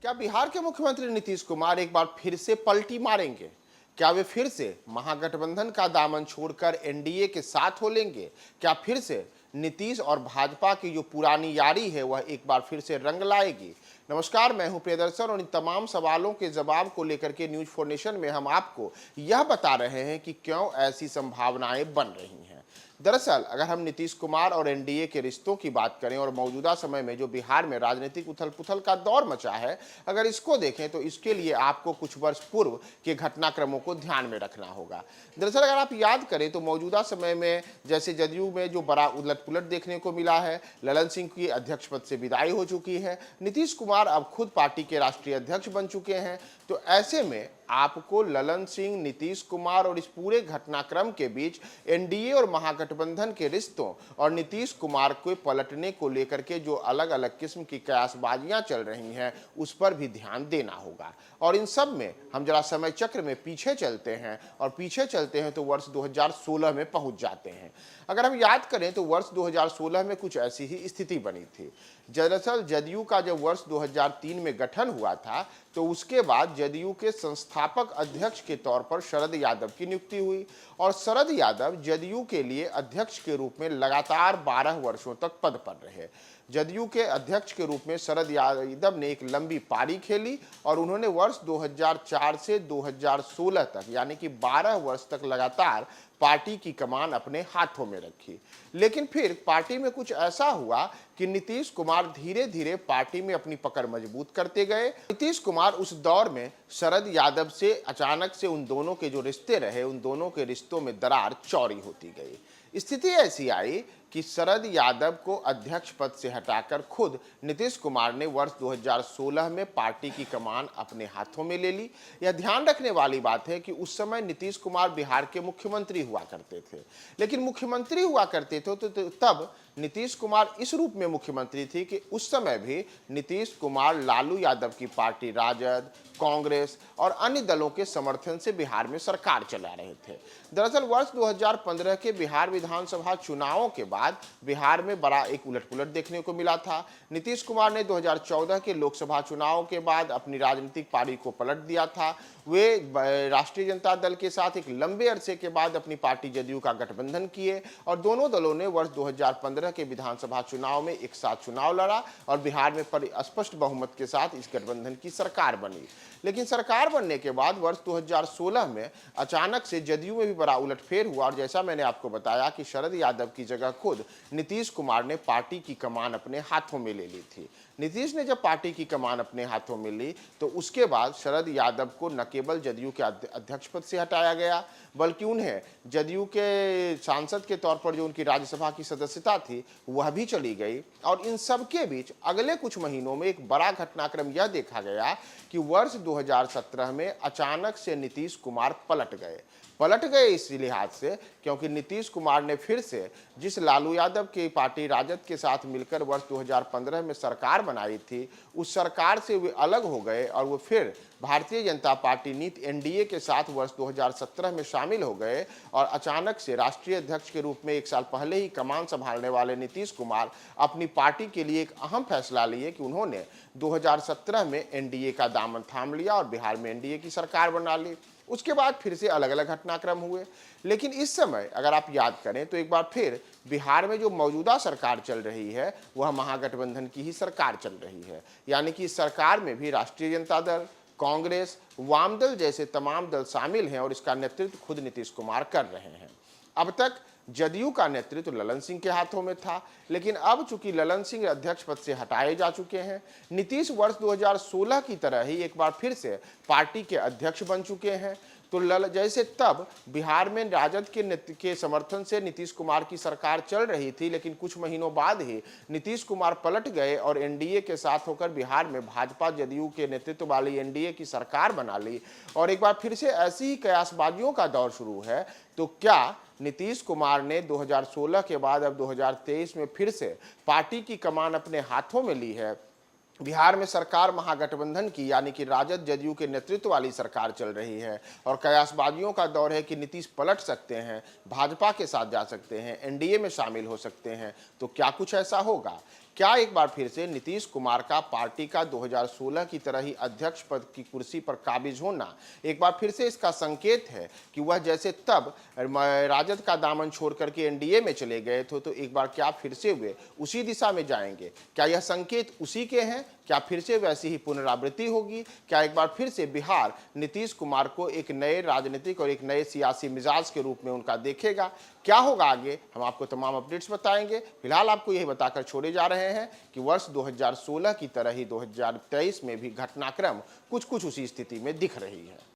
क्या बिहार के मुख्यमंत्री नीतीश कुमार एक बार फिर से पलटी मारेंगे? क्या वे फिर से महागठबंधन का दामन छोड़कर एनडीए के साथ हो लेंगे? क्या फिर से नीतीश और भाजपा की जो पुरानी यारी है वह एक बार फिर से रंग लाएगी? नमस्कार, मैं हूं प्रियदर्शन और इन तमाम सवालों के जवाब को लेकर के न्यूज फॉर नेशन में हम आपको यह बता रहे हैं कि क्यों ऐसी संभावनाएं बन रही हैं। दरअसल अगर हम नीतीश कुमार और एनडीए के रिश्तों की बात करें और मौजूदा समय में जो बिहार में राजनीतिक उथल पुथल का दौर मचा है, अगर इसको देखें तो इसके लिए आपको कुछ वर्ष पूर्व के घटनाक्रमों को ध्यान में रखना होगा। दरअसल अगर आप याद करें तो मौजूदा समय में जैसे जदयू में जो बड़ा उलट पुलट देखने को मिला है, ललन सिंह की अध्यक्ष पद से विदाई हो चुकी है, नीतीश कुमार अब खुद पार्टी के राष्ट्रीय अध्यक्ष बन चुके हैं, तो ऐसे में आपको ललन सिंह, नीतीश कुमार और इस पूरे घटनाक्रम के बीच एनडीए और महागठबंधन के रिश्तों और नीतीश कुमार को पलटने को लेकर के जो अलग अलग किस्म की कयासबाजियां चल रही हैं उस पर भी ध्यान देना होगा। और इन सब में हम जरा समय चक्र में पीछे चलते हैं और पीछे चलते हैं तो वर्ष 2016 में पहुंच जाते हैं। अगर हम याद करें तो वर्ष 2016 में कुछ ऐसी ही स्थिति बनी थी। दरअसल जदयू का जब वर्ष 2003 में गठन हुआ था तो उसके बाद जदयू के संस्थापक अध्यक्ष के तौर पर शरद यादव की नियुक्ति हुई और शरद यादव जदयू के लिए अध्यक्ष के रूप में लगातार 12 वर्षों तक पद पर रहे। जदयू के अध्यक्ष के रूप में शरद यादव ने एक लंबी पारी खेली और उन्होंने वर्ष 2004 से 2016 तक यानी कि 12 वर्ष तक लगातार पार्टी की कमान अपने हाथों में रखी। लेकिन फिर पार्टी में कुछ ऐसा हुआ कि नीतीश कुमार धीरे धीरे पार्टी में अपनी पकड़ मजबूत करते गए। नीतीश कुमार उस दौर में शरद यादव से अचानक से उन दोनों के जो रिश्ते रहे उन दोनों के रिश्तों में दरार चौड़ी होती गई। स्थिति ऐसी आई कि शरद यादव को अध्यक्ष पद से हटाकर खुद नीतीश कुमार ने वर्ष 2016 में पार्टी की कमान अपने हाथों में ले ली। यह ध्यान रखने वाली बात है कि उस समय नीतीश कुमार बिहार के मुख्यमंत्री हुआ करते थे, लेकिन मुख्यमंत्री हुआ करते थे तो तब नीतीश कुमार इस रूप में मुख्यमंत्री थी कि उस समय भी नीतीश कुमार लालू यादव की पार्टी राजद, कांग्रेस और अन्य दलों के समर्थन से बिहार में सरकार चला रहे थे। दरअसल वर्ष 2015 के बिहार विधानसभा चुनावों के बाद बिहार में बड़ा एक उलटपुलट देखने को मिला था। नीतीश कुमार ने 2014 के लोकसभा चुनाव के बाद अपनी राजनीतिक पारी को पलट दिया था। वे राष्ट्रीय जनता दल के साथ एक लंबे अरसे के बाद अपनी पार्टी जदयू का गठबंधन किए और दोनों दलों ने वर्ष 2015 के विधानसभा चुनाव में एक साथ चुनाव लड़ा और बिहार में स्पष्ट बहुमत के साथ इस गठबंधन की सरकार बनी। लेकिन सरकार बनने के बाद वर्ष 2016 में अचानक से जदयू में भी बड़ा उलटफेर हुआ और जैसा मैंने आपको बताया कि शरद यादव की जगह खुद नीतीश कुमार ने पार्टी की कमान अपने हाथों में ले ली थी। नीतीश ने जब पार्टी की कमान अपने हाथों में ली तो उसके बाद शरद यादव को न केवल जदयू के अध्यक्ष पद से हटाया गया बल्कि उन्हें जदयू के सांसद के तौर पर जो उनकी राज्यसभा की सदस्यता थी वह भी चली गई। और इन सब के बीच अगले कुछ महीनों में एक बड़ा घटनाक्रम यह देखा गया कि वर्ष 2017 में अचानक से नीतीश कुमार पलट गए इस लिहाज से क्योंकि नीतीश कुमार ने फिर से जिस लालू यादव की पार्टी राजद के साथ मिलकर वर्ष 2015 में सरकार बनाई थी उस सरकार से वे अलग हो गए और वो फिर भारतीय जनता पार्टी नीति एनडीए के साथ वर्ष 2017 में शामिल हो गए और अचानक से राष्ट्रीय अध्यक्ष के रूप में एक साल पहले ही कमान संभालने वाले नीतीश कुमार अपनी पार्टी के लिए एक अहम फैसला लिए कि उन्होंने 2017 में एनडीए का दामन थाम लिया और बिहार में एनडीए की सरकार बना ली। उसके बाद फिर से अलग अलग घटनाक्रम हुए, लेकिन इस समय अगर आप याद करें तो एक बार फिर बिहार में जो मौजूदा सरकार चल रही है वह महागठबंधन की ही सरकार चल रही है। यानी कि इस सरकार में भी राष्ट्रीय जनता दल, कांग्रेस, वाम दल जैसे तमाम दल शामिल हैं और इसका नेतृत्व खुद नीतीश कुमार कर रहे हैं। अब तक जदयू का नेतृत्व ललन सिंह के हाथों में था, लेकिन अब चूंकि ललन सिंह अध्यक्ष पद से हटाए जा चुके हैं, नीतीश वर्ष 2016 की तरह ही एक बार फिर से पार्टी के अध्यक्ष बन चुके हैं। तो जैसे तब बिहार में राजद के समर्थन से नीतीश कुमार की सरकार चल रही थी, लेकिन कुछ महीनों बाद ही नीतीश कुमार पलट गए और एनडीए के साथ होकर बिहार में भाजपा जदयू के नेतृत्व वाली एनडीए की सरकार बना ली और एक बार फिर से ऐसी ही कयासबाजियों का दौर शुरू है। तो क्या नीतीश कुमार ने 2016 के बाद अब 2023 में फिर से पार्टी की कमान अपने हाथों में ली है? बिहार में सरकार महागठबंधन की यानी कि राजद जदयू के नेतृत्व वाली सरकार चल रही है और कयासबाजियों का दौर है कि नीतीश पलट सकते हैं, भाजपा के साथ जा सकते हैं, एनडीए में शामिल हो सकते हैं। तो क्या कुछ ऐसा होगा? क्या एक बार फिर से नीतीश कुमार का पार्टी का 2016 की तरह ही अध्यक्ष पद की कुर्सी पर काबिज होना एक बार फिर से इसका संकेत है कि वह जैसे तब राजद का दामन छोड़ करके एनडीए में चले गए थे, तो एक बार क्या फिर से वे उसी दिशा में जाएंगे? क्या यह संकेत उसी के हैं? क्या फिर से वैसी ही पुनरावृत्ति होगी? क्या एक बार फिर से बिहार नीतीश कुमार को एक नए राजनीतिक और एक नए सियासी मिजाज के रूप में उनका देखेगा? क्या होगा आगे, हम आपको तमाम अपडेट्स बताएंगे। फिलहाल आपको यही बताकर छोड़े जा रहे हैं कि वर्ष 2016 की तरह ही 2023 में भी घटनाक्रम कुछ कुछ उसी स्थिति में दिख रही है।